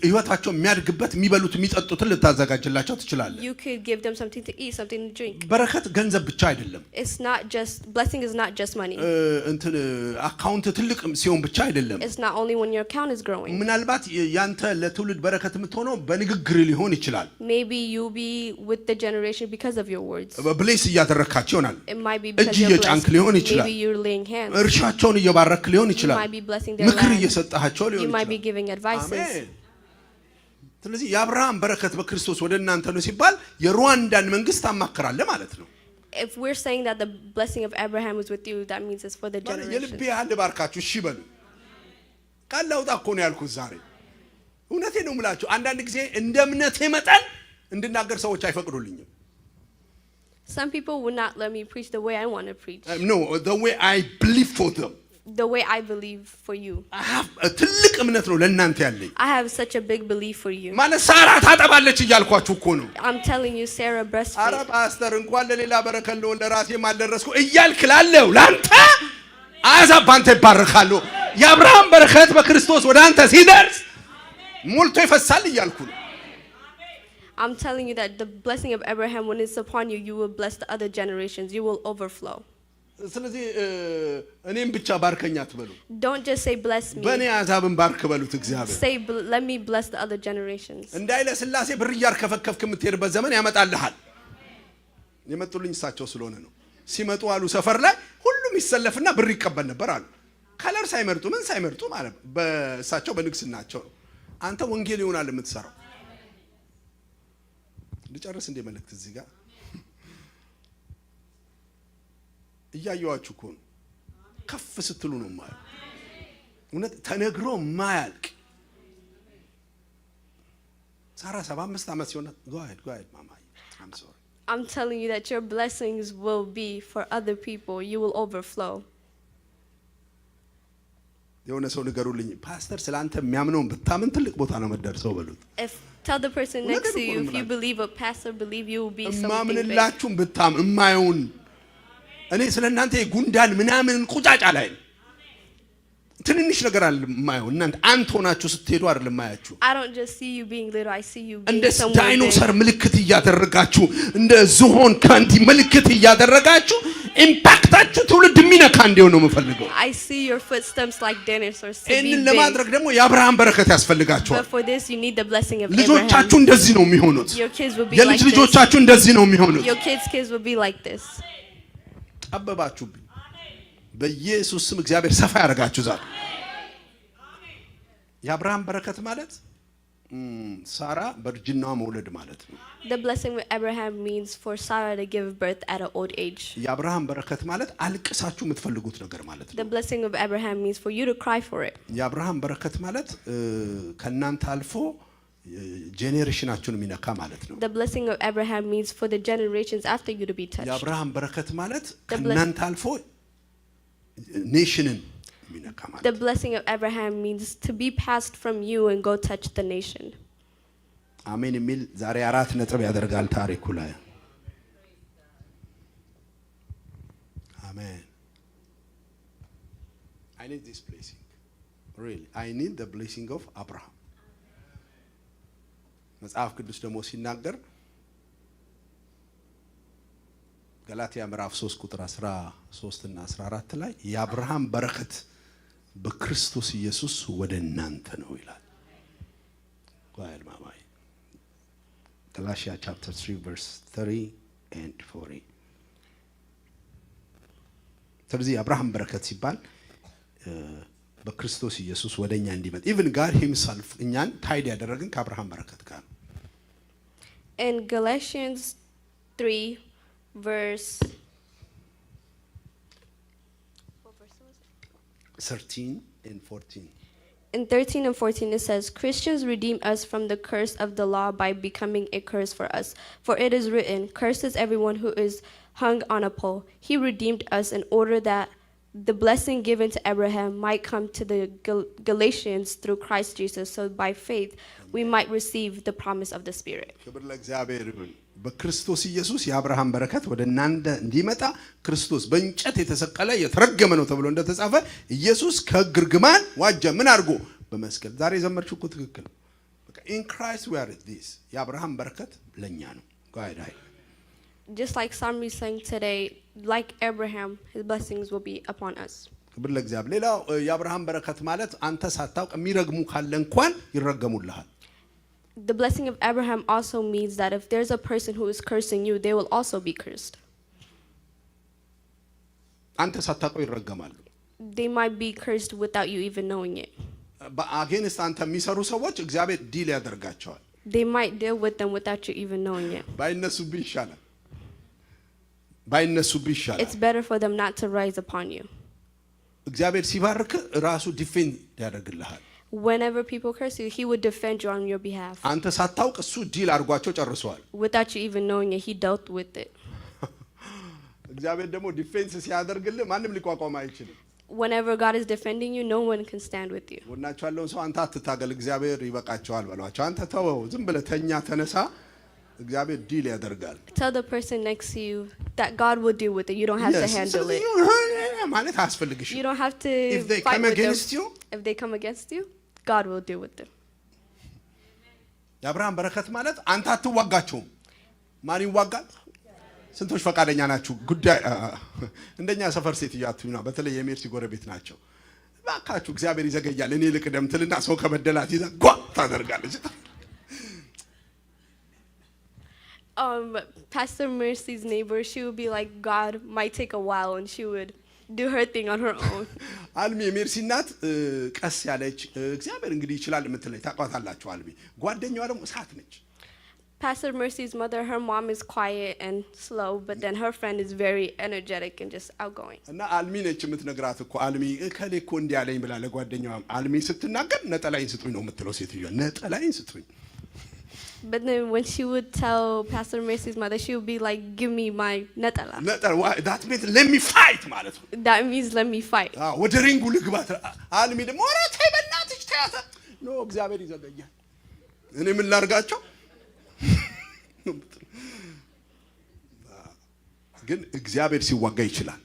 ህይወታቸው የሚያድግበት የሚበሉት የሚጠጡትን ልታዘጋጅላቸው ትችላለህ። You could give them something to eat, something to drink. በረከት ገንዘብ ብቻ አይደለም። It's not just blessing is not just money. እንትን አካውንት ትልቅ ሲሆን ብቻ አይደለም። It's not only when your account is growing. ምናልባት ያንተ ለትውልድ በረከት የምትሆነው በንግግር ሊሆን ይችላል። Maybe you'll be with the generation because of your words. ብሌስ እያደረካቸው ይሆናል። It might be because እጅ you're እየጫንክ ሊሆን ይችላል። Maybe you're laying hands. እርሻቸውን እየባረክ ሊሆን You ይችላል። might be blessing their ምክር land. እየሰጣቸው ሊሆን You might be ይችላል። giving advices. አሜን። ስለዚህ የአብርሃም በረከት በክርስቶስ ወደ እናንተ ነው ሲባል የሩዋንዳን መንግስት አማክራለህ ማለት ነው። If we're saying that the blessing of Abraham is with you, that means it's for the የልቤ generations. ያህል ባርካችሁ እሺ በሉ። ቃል ላውጣ እኮ ነው ያልኩት ዛሬ። እውነቴን ነው የምላችሁ። አንዳንድ ጊዜ እንደ እምነቴ መጠን እንድናገር ሰዎች አይፈቅዱልኝም። Some people would not let me preach the way I want to preach. No, the way I believe for them. The way I believe for you. ትልቅ እምነት ነው ለእናንተ ያለኝ። I have such a big belief for you. ማለት ሳራ ታጠባለች እያልኳችሁ እኮ ነው። I'm telling you, Sarah አረ breastfeed. ፓስተር እንኳን ለሌላ በረከት ነው ለራሴም አልደረስኩ እያልክ ላለው ላንተ አሕዛብ ባንተ ይባረካሉ። የአብርሃም በረከት በክርስቶስ ወደ አንተ ሲደርስ ሞልቶ ይፈሳል እያልኩ ነው። I'm telling you that the blessing of Abraham, when it's upon you, you will bless the other generations. You will overflow. ስለዚህ እኔም ብቻ ባርከኝ አትበሉ። Don't just say bless me. በእኔ አሕዛብን ባርክ በሉት እግዚአብሔር። Say let me bless the other generations. እንዳይለ ስላሴ ብር እያርከፈከፍክ የምትሄድበት ዘመን ያመጣልሃል። የመጡልኝ እሳቸው ስለሆነ ነው። ሲመጡ አሉ ሰፈር ላይ ሁሉም ይሰለፍና ብር ይቀበል ነበር አሉ። ከለር ሳይመርጡ ምን ሳይመርጡ ማለት በእሳቸው በንግስናቸው ነው። አንተ ወንጌል ይሆናል የምትሰራው። ልጨርስ እንደ መልእክት እዚህ ጋር እያየዋችሁ እኮ ነው። ከፍ ስትሉ ነው ማለት እውነት ተነግሮ ማያልቅ ሳራ 75 ዓመት ሲሆን go ahead mama I'm sorry. I'm telling you that your blessings will be for other people. You will overflow. የሆነ ሰው ንገሩልኝ ፓስተር ስላንተ የሚያምነውን ብታምን ትልቅ ቦታ ነው መደርሰው በሉት። Tell the person next to you, if you believe what pastor believe, you will be something big. ማምንላችሁም ብታም እማየውን እኔ ስለናንተ ጉንዳን ምናምን ቁጫጫ ላይ ትንንሽ ነገር አለ ማየው እናንተ አንተ ሆናችሁ ስትሄዱ አይደለም ማያችሁ። I don't just see you being little, I see you being እንደ somewhere ዳይኖሰር ምልክት እያደረጋችሁ እንደ ዝሆን ካንቲ ምልክት እያደረጋችሁ ኢምፓክታችሁ ትውልድ የሚነካ እንዲሆን ነው የምፈልገው። I see your footsteps like dinosaurs to be ይህንን big. ለማድረግ ደግሞ የአብርሃም በረከት ያስፈልጋቸዋል። But for this you need the blessing of Abraham. ልጆቻችሁ እንደዚህ ነው የሚሆኑት። Your kids will be like የልጅ this. ልጆቻችሁ እንደዚህ ነው የሚሆኑት። Your kids will be like this. ጠበባችሁብኝ። በኢየሱስ ስም እግዚአብሔር ሰፋ ያደርጋችሁ ዛሬ። የአብርሃም በረከት ማለት ሳራ በእርጅናዋ መውለድ ማለት ነው። The blessing with Abraham means for Sarah to give birth at an old age. የአብርሃም በረከት ማለት አልቅሳችሁ የምትፈልጉት ነገር ማለት ነው። The blessing of Abraham means for you to cry for it. የአብርሃም በረከት ማለት ከናንተ አልፎ ጄኔሬሽናችሁን የሚነካ ማለት ነው። The blessing of Abraham means for the generations after you to be touched. የአብርሃም በረከት ማለት ከናንተ አልፎ ኔሽንን የሚነካ ማለት። The blessing of Abraham means to be passed from you and go touch the nation. አሜን የሚል ዛሬ 4 ነጥብ ያደርጋል ታሪኩ ላይ። አሜን። I need this blessing. Really, I need the blessing of Abraham. መጽሐፍ ቅዱስ ደግሞ ሲናገር ገላትያ ምዕራፍ 3 ቁጥር 13 እና 14 ላይ የአብርሃም በረከት በክርስቶስ ኢየሱስ ወደ እናንተ ነው ይላል። ጓል ማማይ Galatians chapter 3 verse 3 and 4. ስለዚህ አብርሃም በረከት ሲባል በክርስቶስ ኢየሱስ ወደኛ እንዲመጣ even God himself እኛን ታይድ ያደረገን ከአብርሃም በረከት ጋር። In Galatians 3 verse 13 and 14. In 13 and 14 it says, Christians redeem us from the curse of the law by becoming a curse for us. For it is written, cursed is everyone who is hung on a pole. He redeemed us in order that the blessing given to Abraham might come to the Galatians through Christ Jesus, so by faith we might receive the promise of the Spirit. ክብር ለእግዚአብሔር ይሁን። በክርስቶስ ኢየሱስ የአብርሃም በረከት ወደ እናንተ እንዲመጣ ክርስቶስ በእንጨት የተሰቀለ የተረገመ ነው ተብሎ እንደተጻፈ ኢየሱስ ከግርግማን ዋጀ። ምን አድርጎ? በመስቀል። ዛሬ ዘመርችሁ እኮ ትክክል። በቃ in Christ we are this የአብርሃም በረከት ለኛ ነው። ጋይዳይ Just like Samri sang today, like Abraham, his blessings will be upon us. ክብር ለእግዚአብሔር። ሌላው የአብርሃም በረከት ማለት አንተ ሳታውቅ የሚረግሙ ካለ እንኳን ይረገሙልሃል። The blessing of Abraham also means that if there's a person who is cursing you, they will also be cursed. አንተ ሳታውቀው ይረገማሉ። They might be cursed without you even knowing it. በአጌንስት አንተ የሚሰሩ ሰዎች እግዚአብሔር ዲል ያደርጋቸዋል። They might deal with them without you even knowing it. ባይነሱብህ ይሻላል። ባይነሱብህ ይሻላል። It's better for them not to rise upon you. እግዚአብሔር ሲባርክ ራሱ ዲፌንድ ያደርግልሃል። Whenever people curse you, he would defend you on your behalf. አንተ ሳታውቅ እሱ ዲል አድርጓቸው ጨርሰዋል። Without you even knowing it, he dealt with it. እግዚአብሔር ደግሞ ዲፌንስ ሲያደርግልህ ማንም ሊቋቋም አይችልም። Whenever God is defending you, no one can stand with you. ወናቸው ያለውን ሰው አንተ አትታገል፣ እግዚአብሔር ይበቃቸዋል በሏቸው። አንተ ተወው፣ ዝም ብለህ ተኛ ተነሳ፣ እግዚአብሔር ዲል ያደርጋል። Tell the person next to you that God will deal with it. You don't have to handle it. ማለት አያስፈልግሽም። You don't have to If they fight come with against them. you, If they come against you, God will deal with them. የአብርሃም በረከት ማለት አንተ አትዋጋቸውም። ማን ይዋጋል? ስንቶች ፈቃደኛ ናችሁ? ጉዳይ እንደኛ ሰፈር ሴት ያቱና በተለይ የሜርሲ ጎረቤት ናቸው። ባካችሁ እግዚአብሔር ይዘገያል እኔ ልቅደም ትልና ሰው ከበደላት ይዛ ጓ ታደርጋለች። Pastor Mercy's neighbor, she would be like, God might take a while, and she would do her thing on her own. አልሚ የሜርሲ እናት ቀስ ያለች እግዚአብሔር እንግዲህ ይችላል የምትለኝ ታውቃታላችሁ። አልሚ ጓደኛዋ ደግሞ እሳት ነች። Pastor Mercy's mother, her mom is quiet and slow, but then her friend is very energetic and just outgoing. እና አልሚ ነች የምትነግራት እኮ አልሚ ከሌ እኮ እንዲህ አለኝ ብላ ለጓደኛዋ አልሚ ስትናገር ነጠላይን ስጡኝ ነው የምትለው ሴትዮዋ። ነጠላይን ስጡኝ። But then when she would tell Pastor Mercy's mother, she would be like, give me my netala. That means let me fight ማለት ነው። That means let me fight. ወደ ሪንጉ ልግባ። አልሚ ደግሞ ኧረ ተይ በእናትሽ ተያዘ ኖ እግዚአብሔር ይዘገያል እኔ ምን ላድርጋቸው? ግን እግዚአብሔር ሲዋጋ ይችላል።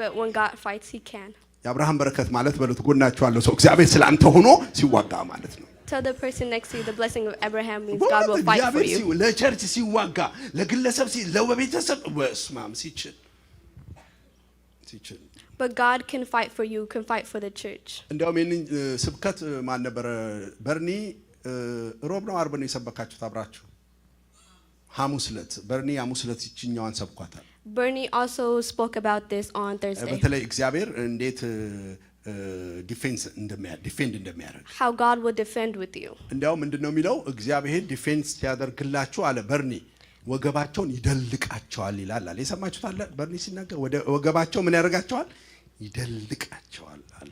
But when God fights, he can. የአብርሃም በረከት ማለት በሉት ጎናችሁ ያለው ሰው እግዚአብሔር ስላንተ ሆኖ ሲዋጋ ማለት ነው። Tell the person next to you the blessing of Abraham means God will fight for you. ለቸርች ሲዋጋ፣ ለግለሰብ ለቤተሰብ በስማም ሲችል ይችል But God can fight for you, can fight for the church. እንደውም ይህንን ስብከት ማን ነበር በርኒ ሮብ ነው አርብ ነው የሰበካችሁት አብራችሁ ሐሙስ ዕለት በርኒ ሐሙስ ዕለት ይችኛዋን ሰብኳታል Bernie also spoke about this on Thursday. በተለይ እግዚአብሔር እንዴት ዲፌንድ እንደሚያደርግ How God will defend with you. እንደው ምንድነው የሚለው እግዚአብሔር ዲፌንስ ሲያደርግላችሁ አለ በርኒ ወገባቸውን ይደልቃቸዋል ይላል አለ የሰማችሁት አለ በርኒ ሲናገር ወገባቸው ምን ያደርጋቸዋል ይደልቃቸዋል አለ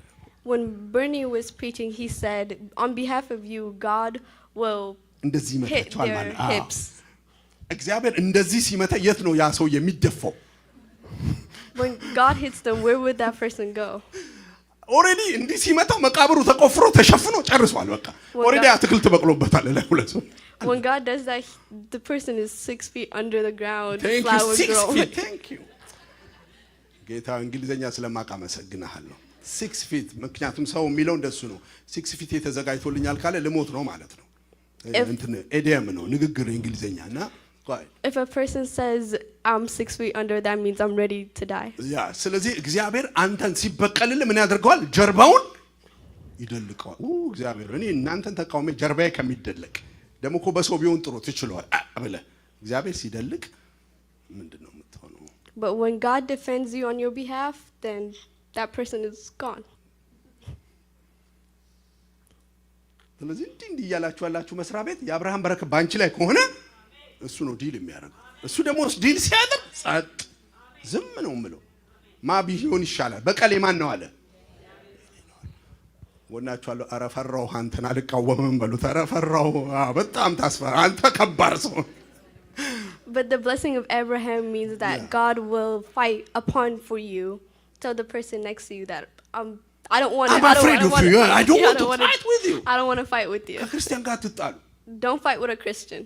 When Bernie was preaching he said on behalf of you God will እንደዚህ hit ይመታቸዋል their ማለት hips. እግዚአብሔር እንደዚህ ሲመታ የት ነው ያ ሰው የሚደፋው When God hits them where would that person go? ኦሬዲ እንዲህ ሲመታው መቃብሩ ተቆፍሮ ተሸፍኖ ጨርሷል በቃ ኦሬዲ አትክልት በቅሎበታል ለሁለት When God does that the person is 6 feet under the ground Thank flower you 6 grow. feet thank you ጌታ እንግሊዘኛ ስለማቃ መሰግናለሁ 6 feet ምክንያቱም ሰው የሚለው እንደሱ ነው 6 feet የተዘጋጅቶልኛል ካለ ልሞት ነው ማለት ነው እንትን ኤዲየም ነው ንግግር እንግሊዘኛና If a person says I'm 6 feet under that means I'm ready to die. ያ ስለዚህ እግዚአብሔር አንተን ሲበቀልል ምን ያደርገዋል ጀርባውን ይደልቀዋል እግዚአብሔር እኔ እናንተን ተቃውሜ ጀርባዬ ከሚደልቅ ደሞ እኮ በሰው ቢሆን ጥሩ ትችሏል አብለ እግዚአብሔር ሲደልቅ ምንድነው የምትሆነው But when God defends you on your behalf then that person is gone. ስለዚህ እንዲህ ያላችሁ ያላችሁ መስሪያ ቤት የአብርሃም በረከት ባንቺ ላይ ከሆነ እሱ ነው ዲል የሚያደርገው እሱ ደግሞ ዲል ሲያደርግ ጻጥ ዝም ነው ምለው ማ ቢሆን ይሻላል በቀሌ ማን ነው አለ ወናችኋለሁ አረፈራው አንተን አልቃወምም በሉት አረፈራው በጣም ታስፈራ አንተ ከባድ ሰው But the blessing of Abraham means that God will fight upon for you. Tell the person next to you that I don't want to I don't want to fight with you. I don't want to fight with you. ከክርስቲያን ጋር ትጣሉ Don't fight with a Christian.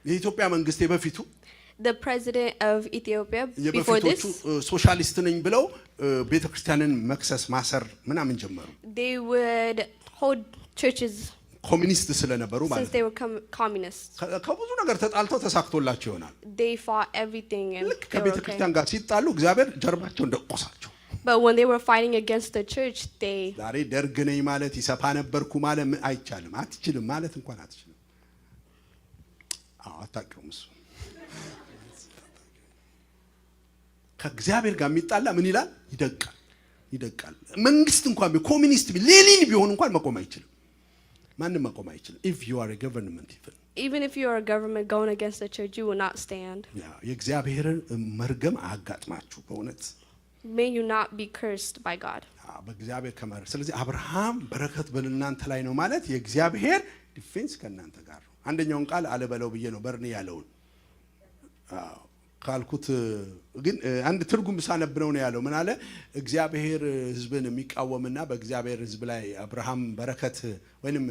የኢትዮጵያ መንግስት የበፊቱ The president of Ethiopia before this ሶሻሊስት ነኝ ብለው ቤተክርስቲያንን መክሰስ ማሰር ምናምን ጀመሩ they would hold churches ኮሚኒስት ስለነበሩ ማለት since they were communists ከብዙ ነገር ተጣልተው ተሳክቶላቸው ይሆናል they fought everything and ከቤተክርስቲያን ጋር ሲጣሉ እግዚአብሔር ጀርባቸው እንደቆሳቸው but when they were fighting against the church they ዛሬ ደርግ ነኝ ማለት ይሰፋ ነበርኩ ማለት አይቻልም አትችልም ማለት እንኳን አትችልም አታውቅም እሱ ከእግዚአብሔር ጋር የሚጣላ ምን ይላል ይደቃል መንግስት እንኳን ኮሚኒስት ሌሊን ቢሆን እንኳን መቆም አይችልም ማንንም መቆም አይችልም if you are a government even if you are a government going against the church you will not stand የእግዚአብሔርን መርገም አጋጥማችሁ በእውነት may you not be cursed by God በእግዚአብሔር ከመር ስለዚህ አብርሃም በረከት በእናንተ ላይ ነው ማለት የእግዚአብሔር ዲፌንስ ከእናንተ ጋር ነው አንደኛውን ቃል አለበለው ብዬ ነው በርኒ ያለውን ካልኩት ግን አንድ ትርጉም ሳነብነው ነው ያለው ምን አለ እግዚአብሔር ህዝብን የሚቃወምና በእግዚአብሔር ህዝብ ላይ አብርሃም በረከት ወይንም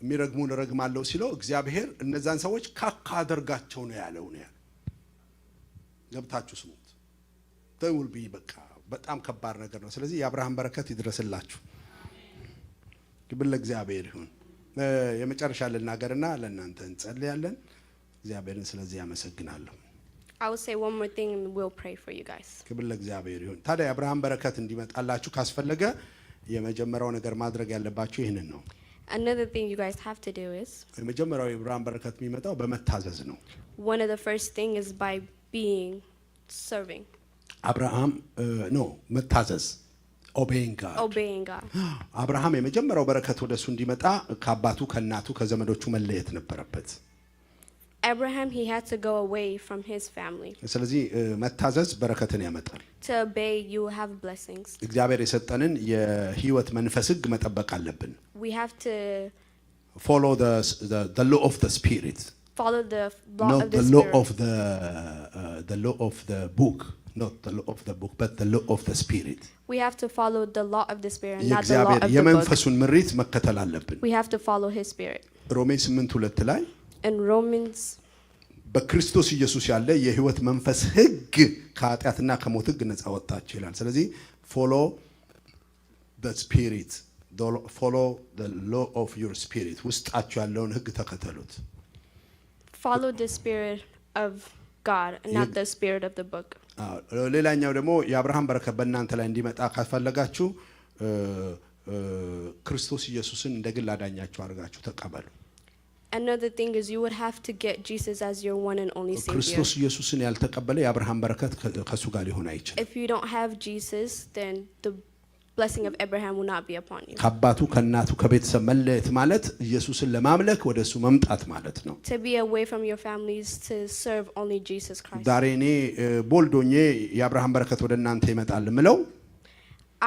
የሚረግሙን ረግማለው ሲለው እግዚአብሔር እነዛን ሰዎች ካካ አደርጋቸው ነው ያለው ነው ገብታችሁ ስሙት they will be በጣም ከባድ ነገር ነው ስለዚህ የአብርሃም በረከት ይድረስላችሁ ክብር ለእግዚአብሔር ይሁን የመጨረሻ ልናገርና ለእናንተ እንጸልያለን እግዚአብሔርን ስለዚህ ያመሰግናለሁ I will say one more thing and we'll pray for you guys ክብር ለእግዚአብሔር ይሁን ታዲያ የአብርሃም በረከት እንዲመጣላችሁ ካስፈለገ የመጀመሪያው ነገር ማድረግ ያለባችሁ ይሄንን ነው Another thing you guys have to do is የመጀመሪያው የአብርሃም በረከት የሚመጣው በመታዘዝ ነው one of the first thing is by being serving አብርሃም ነው መታዘዝ obeying God አብርሃም የመጀመሪያው በረከት ወደሱ እንዲመጣ ከአባቱ ከእናቱ ከዘመዶቹ መለየት ነበረበት Abraham he had to go away from his family ስለዚህ መታዘዝ በረከትን ያመጣል to obey you have blessings እግዚአብሔር የሰጠንን የህይወት መንፈስ ህግ መጠበቅ አለብን we have to follow the law of the spirit follow the law of the spirit law of the law of the book not the law of the book but the law of the spirit we have to follow the law of the spirit not the law of the book የመንፈሱን ምሪት መከተል አለብን we have to follow his spirit ሮሜ 8:2 ላይ in Romans በክርስቶስ ኢየሱስ ያለ የህይወት መንፈስ ህግ ከኃጢአትና ከሞት ህግ ነፃ ወጣችሁ ይላል ስለዚህ follow the spirit follow the law of your spirit ውስጣችሁ ያለውን ህግ ተከተሉት follow the spirit of God and not the spirit of the book ሌላኛው ደግሞ የአብርሃም በረከት በእናንተ ላይ እንዲመጣ ካስፈለጋችሁ ክርስቶስ ኢየሱስን እንደ ግል አዳኛችሁ አድርጋችሁ ተቀበሉ። Another thing is you would have to get Jesus as your one and only Savior. ክርስቶስ ኢየሱስን ያልተቀበለ የአብርሃም በረከት ከሱ ጋር ሊሆን አይችልም። If you don't have Jesus, then the blessing of Abraham will not be upon you. ከአባቱ ከእናቱ ከቤተሰብ መለየት ማለት ኢየሱስን ለማምለክ ወደሱ መምጣት ማለት ነው። To be away from your families to serve only Jesus Christ. ዛሬ እኔ ቦልዶኜ የአብርሃም በረከት ወደ እናንተ ይመጣል ምለው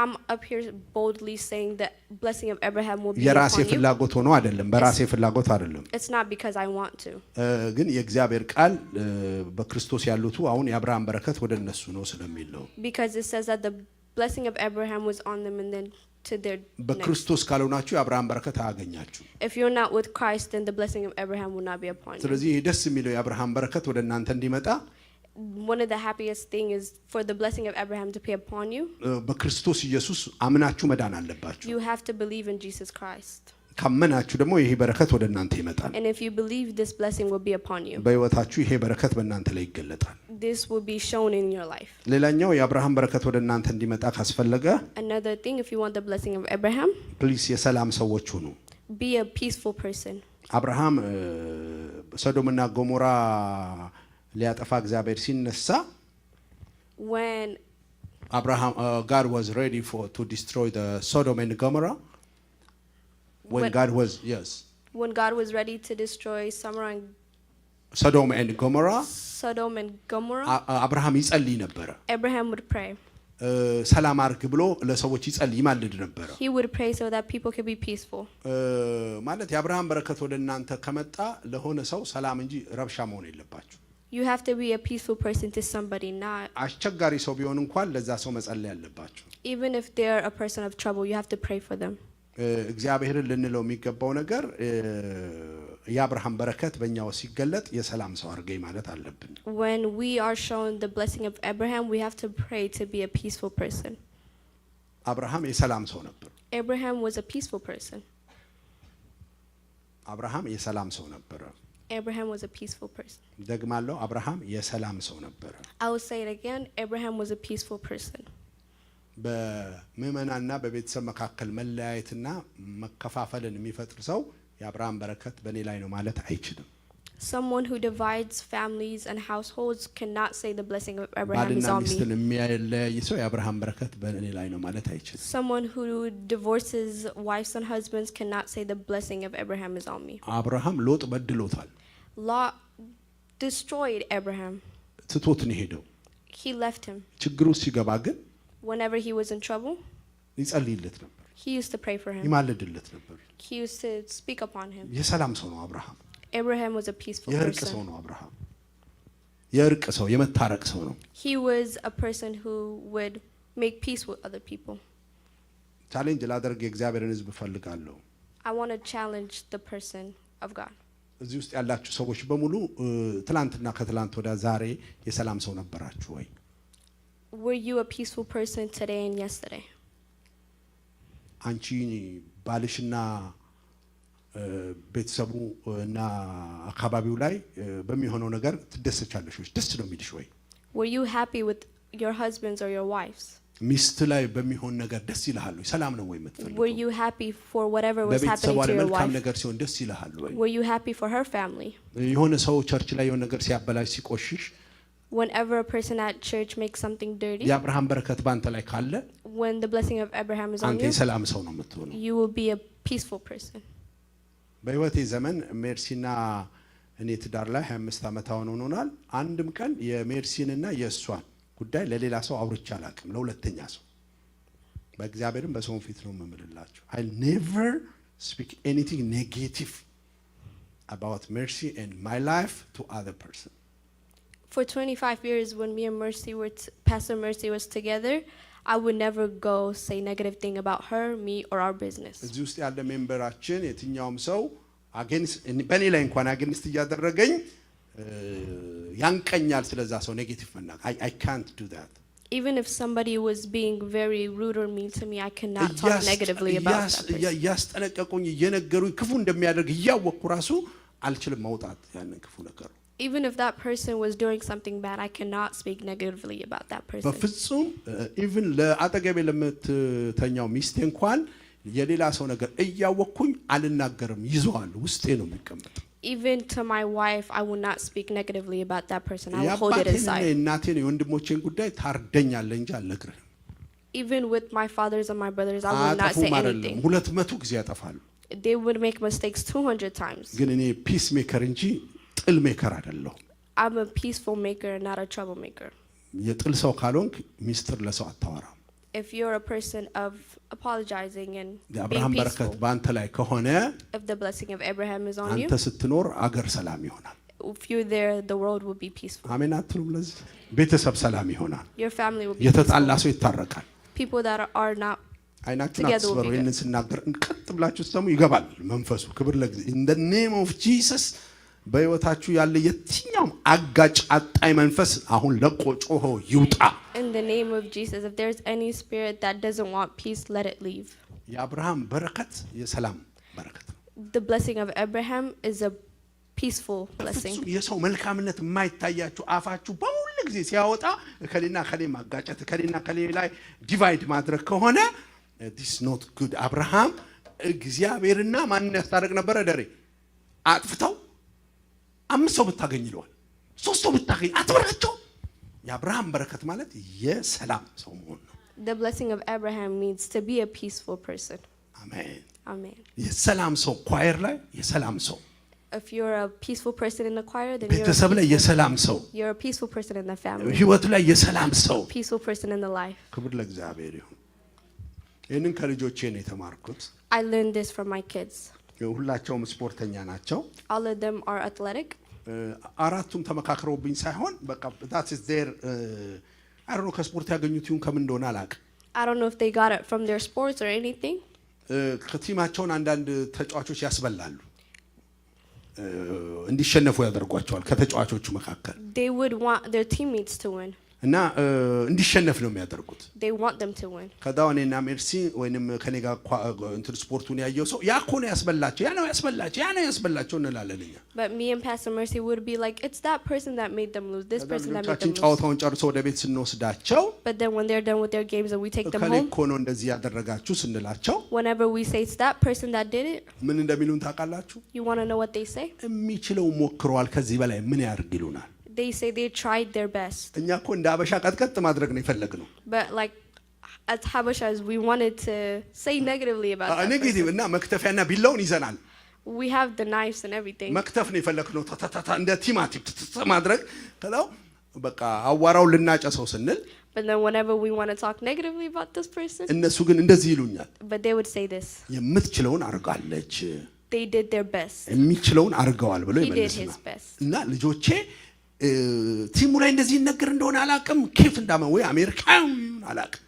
I'm up here boldly saying that blessing of Abraham will be የራሴ upon you. ፍላጎት ሆኖ አይደለም በራሴ ፍላጎት አይደለም It's not because I want to. ግን የእግዚአብሔር ቃል በክርስቶስ ያሉት አሁን የአብርሃም በረከት ወደ እነሱ ነው ስለሚል ነው። Because it says that the blessing of Abraham was on them and then to their በክርስቶስ ካልሆናችሁ የአብርሃም በረከት አያገኛችሁ። If you're not with Christ, then the blessing of Abraham will not be upon you. ስለዚህ ደስ የሚለው የአብርሃም በረከት ወደ እናንተ እንዲመጣ One of the happiest thing is for the blessing of Abraham to be upon you. በክርስቶስ ኢየሱስ አምናችሁ መዳን አለባችሁ። You have to believe in Jesus Christ. ካመናችሁ ደግሞ ይሄ በረከት ወደ እናንተ ይመጣል። And if you believe, this blessing will be upon you. በህይወታችሁ ይሄ በረከት በእናንተ ላይ ይገለጣል። This will be shown in your life. ሌላኛው የአብርሃም በረከት ወደ እናንተ እንዲመጣ ካስፈለገ Another thing, if you want the blessing of Abraham, ፕሊስ የሰላም ሰዎች ሁኑ። be a peaceful person. አብርሃም ሰዶምና ጎሞራ ሊያጠፋ እግዚአብሔር ሲነሳ When Abraham God was ready to destroy the Sodom and Gomorrah when God was ready to destroy Sodom and Gomorrah አብርሃም ይጸልይ ነበር። Abraham would pray. ሰላም አርግ ብሎ ለሰዎች ይጸልይ ይማልድ ነበር። He would pray so that people could be peaceful. ማለት የአብርሃም በረከት ወደ እናንተ ከመጣ ለሆነ ሰው ሰላም እንጂ ረብሻ መሆን የለባችሁ። You have to be a peaceful person to somebody, not አስቸጋሪ ሰው ቢሆን እንኳን ለዛ ሰው መጸለይ ያለባችሁ። even if they're a person of trouble, you have to pray for them. እግዚአብሔርን ልንለው የሚገባው ነገር የአብርሃም በረከት በእኛው ሲገለጥ የሰላም ሰው አርገኝ ማለት አለብን። When we are shown the blessing of Abraham, we have to pray to be a peaceful person. አብርሃም የሰላም ሰው ነበር። Abraham was a peaceful person. አብርሃም የሰላም ሰው ነበር። Abraham was a peaceful person. ደግማለሁ አብርሃም የሰላም ሰው ነበር። I will say it again, Abraham was a peaceful person. በምእመናንና በቤተሰብ መካከል መለያየትና መከፋፈልን የሚፈጥር ሰው የአብርሃም በረከት በኔ ላይ ነው ማለት አይችልም። Someone who divides families and households cannot say the blessing of Abraham is on me. ሚስትን የሚያለያይ ሰው የአብርሃም በረከት በኔ ላይ ነው ማለት አይችልም። Someone who divorces wives and husbands cannot say the blessing of Abraham is on me. አብርሃም ሎጥ በድሎታል። Lot destroyed Abraham. ትቶት ነው ሄደው። He left him. ችግሩ ሲገባ ግን Whenever he was in trouble, ይጸልይለት ነበር። he used to pray for him. ይማልድለት ነበር። He used to speak upon him. የሰላም ሰው ነው አብርሃም። Abraham was a peaceful የእርቅ ሰው person. ነው አብርሃም። የእርቅ ሰው የመታረቅ ሰው ነው። He was a person who would make peace with other people. ቻሌንጅ ላደርግ የእግዚአብሔርን ሕዝብ ፈልጋለሁ። I want to challenge the person of God. እዚህ ውስጥ ያላችሁ ሰዎች በሙሉ ትላንትና ከትላንት ወደ ዛሬ የሰላም ሰው ነበራችሁ ወይ? Were you a peaceful person today and yesterday? አንቺ ባልሽና ቤተሰቡ እና አካባቢው ላይ በሚሆነው ነገር ትደሰቻለሽ ወይ? ደስ ነው የሚልሽ ወይ? Were you happy with your husbands or your wives? ሚስት ላይ በሚሆን ነገር ደስ ይልሃል ወይ? ሰላም ነው ወይ የምትፈልገው? Were you happy for whatever was happening to your መልካም wife? ነገር ሲሆን ደስ ይልሃል ወይ? Were you happy for her family? የሆነ ሰው ቸርች ላይ የሆነ ነገር ሲያበላሽ ሲቆሽሽ Whenever a person at church makes something dirty, የአብርሃም በረከት ባንተ ላይ ካለ when the blessing of Abraham is on አንተ you, የሰላም ሰው ነው የምትሆነው። you will be a peaceful person. በህይወቴ ዘመን ሜርሲና እኔ ትዳር ላይ 25 ዓመት ሆኖናል። አንድም ቀን የሜርሲንና የእሷን ጉዳይ ለሌላ ሰው አውርቼ አላውቅም፣ ለሁለተኛ ሰው። በእግዚአብሔርም በሰው ፊት ነው የምምልላችሁ። I never speak anything negative about Mercy and my life to other person. For 25 years, when me and Mercy Pastor Mercy was together, I would never go say negative thing about her, me, or our business. እዚህ ውስጥ ያለ ሜምበራችን የትኛውም ሰው በእኔ ላይ እንኳን አገንስት እያደረገኝ ያንቀኛል ስለዛ ሰው ኔጌቲቭ መናገር። I can't do that. Even if somebody was being very rude or mean to me, I cannot talk negatively about that person. ያስጠነቀቁኝ እየነገሩኝ ክፉ እንደሚያደርግ እያወቅኩ ራሱ አልችልም መውጣት ያንን ክፉ ነገር። Even if that person was doing something bad, I cannot speak negatively about that person. በፍጹም ኢቭን ለአጠገቤ ለምትተኛው ሚስቴ እንኳን የሌላ ሰው ነገር እያወቅኩኝ አልናገርም ይዟል ውስጤ ነው የሚቀመጠው Even to my wife, I will not speak negatively about that person. I will hold it inside. እናቴን የወንድሞቼን ጉዳይ ታርደኛለህ እንጂ አልነግርህም Even with my fathers and my brothers, I will not say anything. 200 ጊዜ ያጠፋሉ They would make mistakes 200 times. ግን እኔ ፒስ ሜከር እንጂ ጥል ሜከር አይደለሁም I'm a peaceful maker, not a troublemaker. የጥል ሰው ካልሆንክ ሚስጥር ለሰው አታወራም If you're a person of apologizing and being የአብርሃም በረከት peaceful, ባንተ ላይ ከሆነ if the blessing of Abraham is on you, አንተ ስትኖር አገር ሰላም ይሆናል if you're there, the world will be peaceful. አሜን አትሉም ለዚህ ቤተሰብ ሰላም ይሆናል Your family will be የተጣላ peaceful. ሰው ይታረቃል People that are not አይናችሁን together will አትስበሩ be ይህንን ስናገር እንቀጥ ብላችሁ ስትሰሙ ይገባል መንፈሱ ክብር ለእግዚአብሔር in the name of Jesus በህይወታችሁ ያለ የትኛውም አጋጭ አጣይ መንፈስ አሁን ለቆ ጮሆ ይውጣ In the name of Jesus, if there's any spirit that doesn't want peace, let it leave. የአብርሃም በረከት የሰላም በረከት ነው The blessing of Abraham is a peaceful blessing. የሰው መልካምነት የማይታያችሁ አፋችሁ በሁሉ ጊዜ ሲያወጣ ከሌና ከሌ ማጋጨት ከሌና ከሌ ላይ ዲቫይድ ማድረግ ከሆነ this not good አብርሃም እግዚአብሔርና ማን ያስታረቅ ነበር ደሬ አጥፍተው 5 ሰው ብታገኝ ይለዋል 3 ሰው ብታገኝ አትበራቸው የአብርሃም በረከት ማለት የሰላም ሰው መሆን ነው The blessing of Abraham means to be a peaceful person. አሜን Amen. የሰላም ሰው ኳየር ላይ የሰላም ሰው If you're a peaceful person in the choir, then ቤተሰብ ላይ የሰላም ሰው you're a peaceful person in the family. ህይወት ላይ የሰላም ሰው Peaceful person in the life. ክብር ለእግዚአብሔር ይሁን ይሄንን ከልጆቼ ነው የተማርኩት I learned this from my kids. ሁላቸውም ስፖርተኛ ናቸው All of them are athletic. አራቱም ተመካክረውብኝ ሳይሆን በቃ that is their I don't know ከስፖርት ያገኙት ይሁን ከምን እንደሆነ አላውቅም I don't know if they got it from their sports or anything. ከቲማቸውን አንዳንድ ተጫዋቾች ያስበላሉ እንዲሸነፉ ያደርጓቸዋል ከተጫዋቾቹ መካከል They would want their teammates to win. እና እንዲሸነፍ ነው የሚያደርጉት They want them to win. ከዳውኔና ሜርሲ ወይንም ከኔ ጋር እንትን ስፖርቱን ያየው ሰው ያ ኮነ ያስበላቸው ያ ነው ያስበላቸው እንላለንኛ But me and Pastor Mercy would be like, it's that person that made them lose, this person that made them lose. ጫወታውን ጨርሶ ወደ ቤት ስንወስዳቸው But then when they're done with their games and we take them ከኔ home, ኮነ እንደዚህ ያደረጋችሁ ስንላቸው whenever we say it's that person that did it, ምን እንደሚሉን ታውቃላችሁ you want to know what they say? የሚችለው ሞክሯል ከዚህ በላይ ምን ያርግ ይሉናል They say they tried their best. እኛ እኮ እንደ አበሻ ቀጥቀጥ ማድረግ ነው የፈለግነው But like as Habashas, we wanted to say negatively about that ኔጌቲቭ person. እና መክተፊያና ቢላውን ይዘናል We have the knives and everything. መክተፍ ነው የፈለግነው ታታታ እንደ ቲማቲም ማድረግ ከላው በቃ አዋራው ልናጨሰው ስንል But then whenever we want to talk negatively about this person, እነሱ ግን እንደዚህ ይሉኛል but they would say this. የምትችለውን አርጋለች They did their best. የሚችለውን አርገዋል ብለው He did ይመልስና his best. እና ልጆቼ ቲሙ ላይ እንደዚህ ነገር እንደሆነ አላቅም ኬፍ እንዳመ ወይ አሜሪካን አላቅም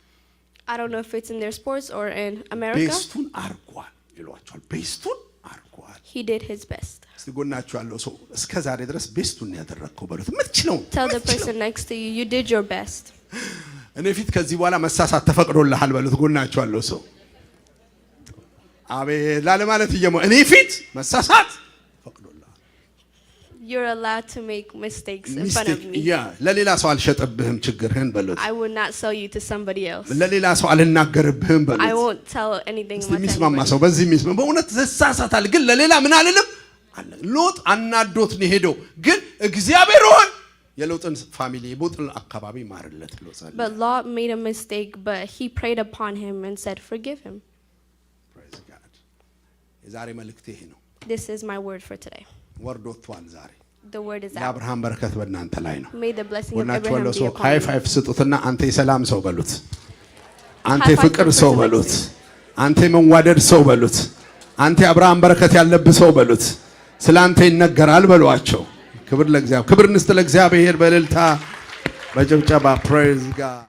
I don't know if it's in their sports or in America. ቤስቱን አርጓል ይሏቸዋል ቤስቱን አርጓል He did his best. ሲጎናችሁ ያለው ሰው እስከ ዛሬ ድረስ ቤስቱን ያደረግከው በሉት የምትችለውን Tell the person next to you, you did your best. እኔ ፊት ከዚህ በኋላ መሳሳት ተፈቅዶልሃል በሉት ጎናችሁ ያለው ሰው አቤት ላለ ማለት እኔ ፊት መሳሳት You're allowed to make mistakes in front of me. ያ ለሌላ ሰው አልሸጠብህም ችግርህን በሉት I will not sell you to somebody else. ለሌላ ሰው አልናገርብህም I በሉት won't tell anything about ሚስማማ anybody. ሰው በዚህ ሚስማ በእውነት ተሳሳታል ግን ለሌላ ምን አልልም አለ ሎጥ አናዶት ነው ሄዶ ግን እግዚአብሔር ሆይ የሎጥን ፋሚሊ ቦጥል አካባቢ ማርለት ሎጻለ But Lot made a mistake, but he prayed upon him and said, forgive him. praise god የዛሬ መልእክቴ ይሄ ነው This is my word for today. ወርዶቷል ዛሬ The word is out. የአብርሃም በረከት በእናንተ ላይ ነው May the blessing of ወናችሁ Abraham ያለው be ሰው upon ሃይ you. ፋይቭ ስጡትና አንተ የሰላም ሰው በሉት አንተ High five ፍቅር for ሰው person በሉት next to አንተ መንዋደድ ሰው በሉት አንተ የአብርሃም በረከት ያለብህ ሰው በሉት ስላንተ ይነገራል በሏቸው ክብር ለእግዚአብሔር ክብር እንስጥ ለእግዚአብሔር በእልልታ በጭብጨባ praise god